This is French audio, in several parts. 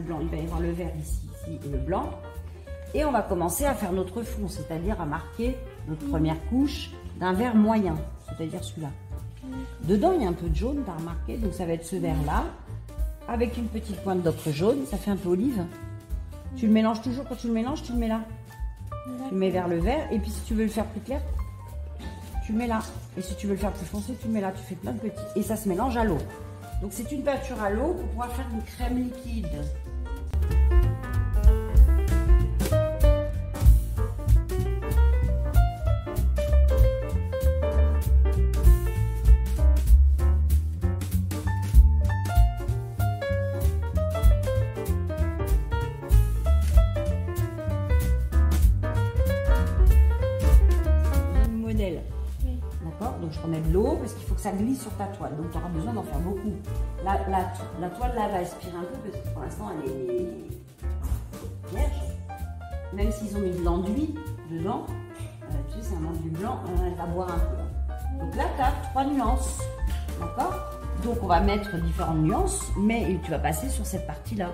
blanc, il va y avoir le vert ici, ici et le blanc. Et on va commencer à faire notre fond, c'est-à-dire à marquer notre première couche d'un vert moyen, c'est-à-dire celui-là. Dedans, il y a un peu de jaune, tu as remarqué, donc ça va être ce vert-là, avec une petite pointe d'ocre jaune, ça fait un peu olive. Tu le mélanges toujours, quand tu le mélanges, tu le mets là. Tu le mets vers le vert, et puis si tu veux le faire plus clair, tu le mets là. Et si tu veux le faire plus foncé, tu le mets là, tu fais plein de petits. Et ça se mélange à l'eau. Donc c'est une peinture à l'eau pour pouvoir faire une crème liquide. D'accord? Donc je remets de l'eau parce qu'il faut que ça glisse sur ta toile. Donc tu auras besoin d'en faire beaucoup. La toile là va aspirer un peu parce que pour l'instant elle est vierge. Même s'ils ont mis de l'enduit dedans, tu sais, c'est un enduit blanc, elle va boire un peu. Donc là tu as 3 nuances. D'accord? Donc on va mettre différentes nuances, mais tu vas passer sur cette partie-là.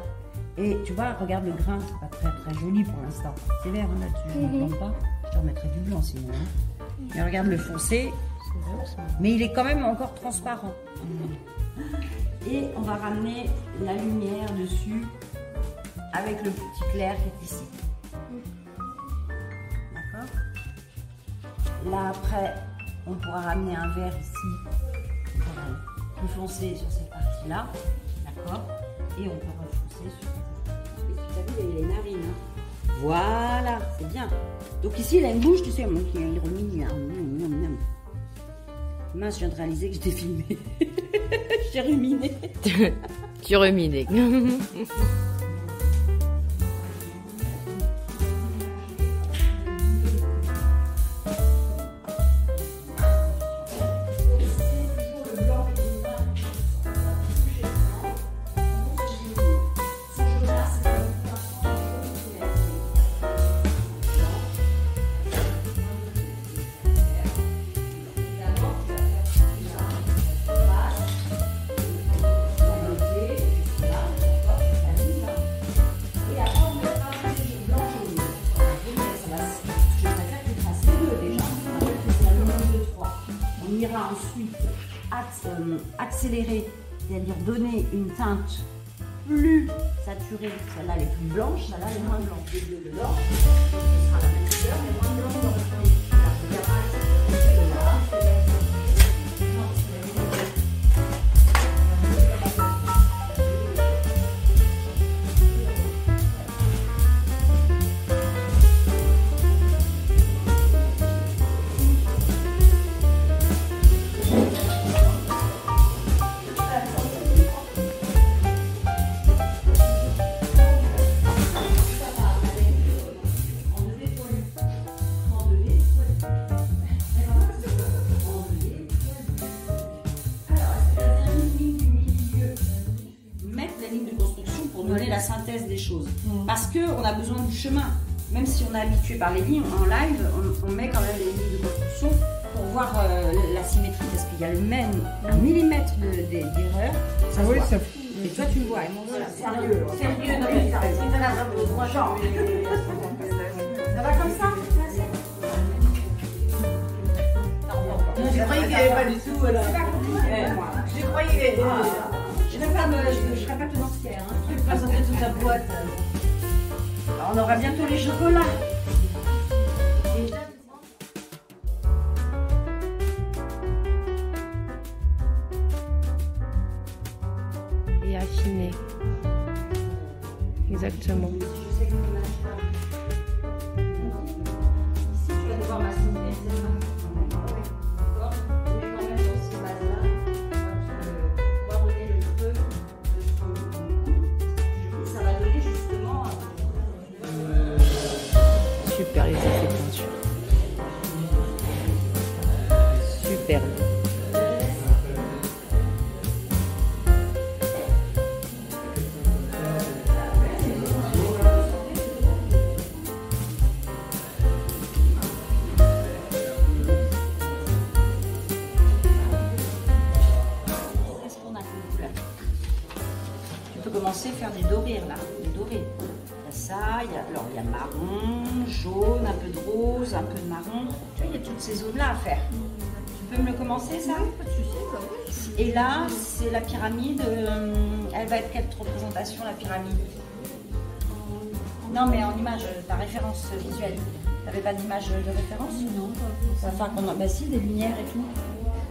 Et tu vois, regarde le grain, c'est pas très très joli pour l'instant. C'est vert là-dessus, je ne pas. Je te remettrai du blanc sinon. Hein. Mais regarde le foncé, mais il est quand même encore transparent. Et on va ramener la lumière dessus avec le petit clair qui est ici. D'accord? Là après, on pourra ramener un vert ici, plus foncé sur cette partie-là. D'accord? Et on peut refoncer sur cette partie. Tu as vu, il y a les narines. Hein. Voilà, c'est bien. Donc ici, il a une bouche, tu sais, moi qui ai remis. Mince, je viens de réaliser que j'étais filmée. J'ai ruminé. Tu ruminé. Ensuite accélérer, c'est-à-dire donner une teinte plus saturée. Celle-là elle est plus blanche, celle-là elle est moins blanche. Le bleu, le blanc, ce sera la même couleur, mais moins blanc. La synthèse des choses parce que on a besoin du chemin, même si on est habitué par les lignes en live, on met quand même les lignes de construction pour voir la symétrie parce qu'il y a le même millimètre d'erreur. Ça oui, ça... Et toi tu le vois, voilà, sérieux, non mais ça va comme ça. Je croyais qu'il n'y avait pas du tout. Voilà. Je croyais qu'il y avait. Je serais pas tenancière, hein. Tu peux présenter toute ta boîte. Alors, on aura bientôt les chocolats. Et affiner. Exactement. Ici, tu vas devoir m'assiner. Super les effets de peinture. Superbe. découvrir là, les dorés. Il y a ça, alors il y a marron, jaune, un peu de rose, un peu de marron. Tu vois, il y a toutes ces zones-là à faire. Tu peux me le commencer ça? Oui, pas de souci. Et là, c'est la pyramide. Elle va être quelle représentation, la pyramide? Non, mais en image, ta référence visuelle. T'avais pas d'image de référence? Non, Ça va faire qu'on a, bah si, des lumières et tout.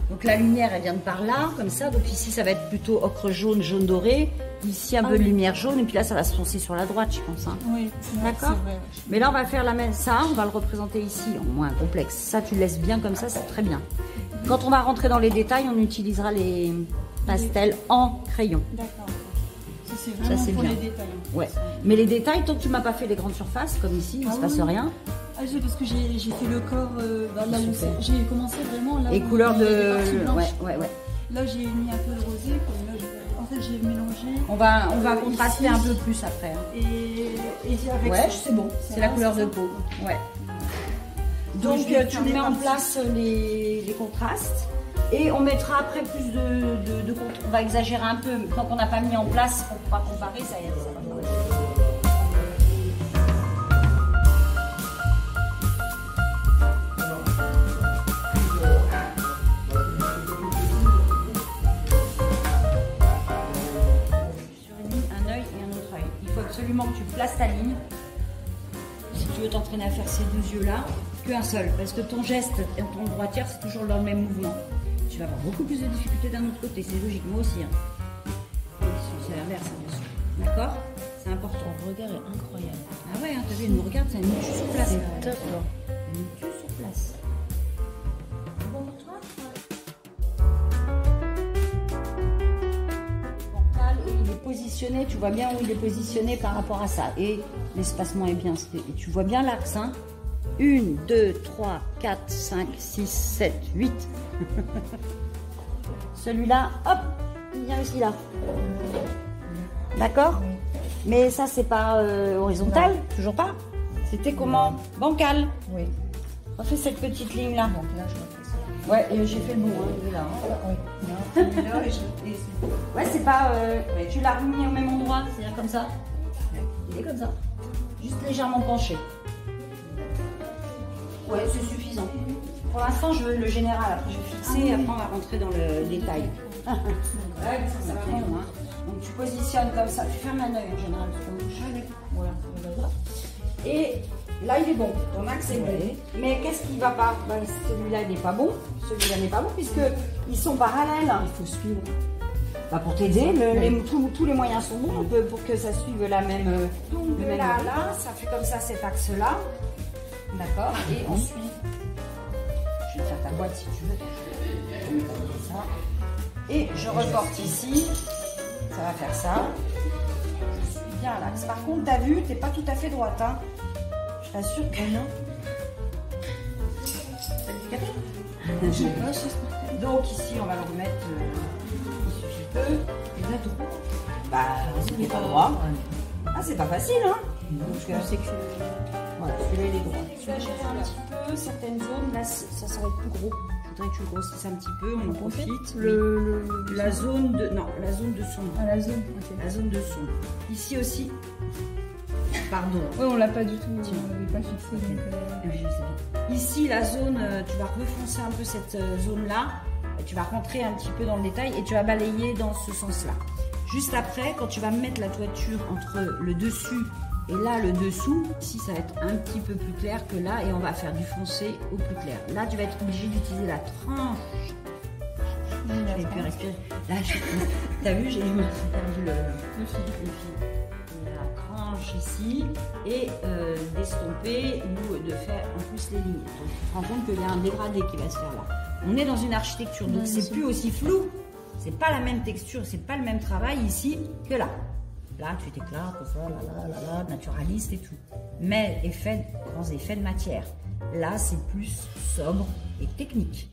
Donc la lumière, elle vient de par là, comme ça. Donc ici, ça va être plutôt ocre jaune, jaune doré. Ici, un peu de lumière jaune. Et puis là, ça va se foncer sur la droite, je pense. Hein. Oui, d'accord. Mais là, on va faire la même. Ça, on va le représenter ici, en moins complexe. Ça, tu le laisses bien comme ça, c'est très bien. Quand on va rentrer dans les détails, on utilisera les pastels en crayon. D'accord. C'est vraiment pour bien. les détails. Ouais. Mais les détails, tant que tu m'as pas fait les grandes surfaces, comme ici, il ne se passe rien. Ah, parce que j'ai fait le corps, là où j'ai commencé vraiment là. Et couleur de. Ouais. Là, j'ai mis un peu de rosé. En fait, j'ai mélangé. On va contraster un peu plus après. Hein. Et avec ça, c'est bon. C'est la couleur de peau. Ouais. Donc, tu mets en place les contrastes. Et on mettra après plus de on va exagérer un peu. Tant qu'on n'a pas mis en place, on pourra comparer, ça va pas. Absolument que tu places ta ligne si tu veux t'entraîner à faire ces deux yeux là qu'un seul, parce que ton geste et ton droitière c'est toujours dans le même mouvement. Tu vas avoir beaucoup plus de difficultés d'un autre côté, c'est logique, moi aussi hein. C'est l'inverse bien sûr, d'accord, c'est important. Ton regard est incroyable. Ah ouais, hein, t'as vu, elle nous regarde, c'est un mutu sur place. C'est top. Un mutu sur place. Bon pour toi? Il est positionné, tu vois bien où il est positionné par rapport à ça. Et l'espacement est bien. Et tu vois bien l'axe. Hein. 1, 2, 3, 4, 5, 6, 7, 8. Celui-là, hop, il vient aussi là. D'accord? Mais ça, c'est pas horizontal, toujours pas. C'était comment? Bancal. Oui. Refais cette petite ligne là. Donc là, je refais ça. Ouais, j'ai fait le bon, hein, il est là. Hein. Oui. Ouais, c'est pas. Tu l'as remis au même endroit, c'est-à-dire comme ça. Il est comme ça. Juste légèrement penché. Ouais, c'est suffisant. Pour l'instant, je veux le général. Après, je vais fixer et après, on va rentrer dans le détail. Ouais, ça va vraiment. Hein. Donc, tu positionnes comme ça. Tu fermes un œil en général. Voilà. Et là, il est bon. Ton axe est bon. Mais qu'est-ce qui ne va pas? Ben, celui-là, il n'est pas bon. Celui-là n'est pas bon puisqu'ils sont parallèles. Il faut suivre. Bah, pour t'aider, tous les moyens sont bons pour que ça suive la même. Donc là, ça fait comme ça cet axe-là. D'accord. Et ensuite, je vais te faire ta boîte si tu veux. Ça. Et je reporte ici. Ça va faire ça. Je suis bien à l'axe. Par contre, tu as vu, tu n'es pas tout à fait droite. Hein. Je t'assure que non. Donc ici, on va le remettre. Et là, droit. Bah, c'est pas droit. Ah, c'est pas facile, hein. Donc, c'est que. Voilà, celui-là, il est droit. Tu vas gérer un petit peu certaines zones. Là, ça va être plus gros. Je voudrais que tu le grossisses un petit peu. On en profite. La zone de. Non, la zone de son. Ah, la zone. Okay. La zone de son. Ici aussi. Pardon. Oui, on l'a pas du tout. On l'avait pas fixé. Donc, ici, la zone, tu vas refoncer un peu cette zone-là. Tu vas rentrer un petit peu dans le détail et tu vas balayer dans ce sens-là. Juste après, quand tu vas mettre la toiture entre le dessus et là, le dessous, ici, ça va être un petit peu plus clair que là et on va faire du foncé au plus clair. Là, tu vas être obligé d'utiliser la tranche. Je vais plus respirer. Là, t'as vu, j'ai perdu le fil. La tranche ici et d'estomper ou de faire en plus les lignes. Donc, tu te rends compte qu'il y a un dégradé qui va se faire là. On est dans une architecture, donc c'est plus aussi flou. C'est pas la même texture, c'est pas le même travail ici que là. Là, tu t'éclates, naturaliste et tout. Mais grands effets de matière. Là, c'est plus sobre et technique.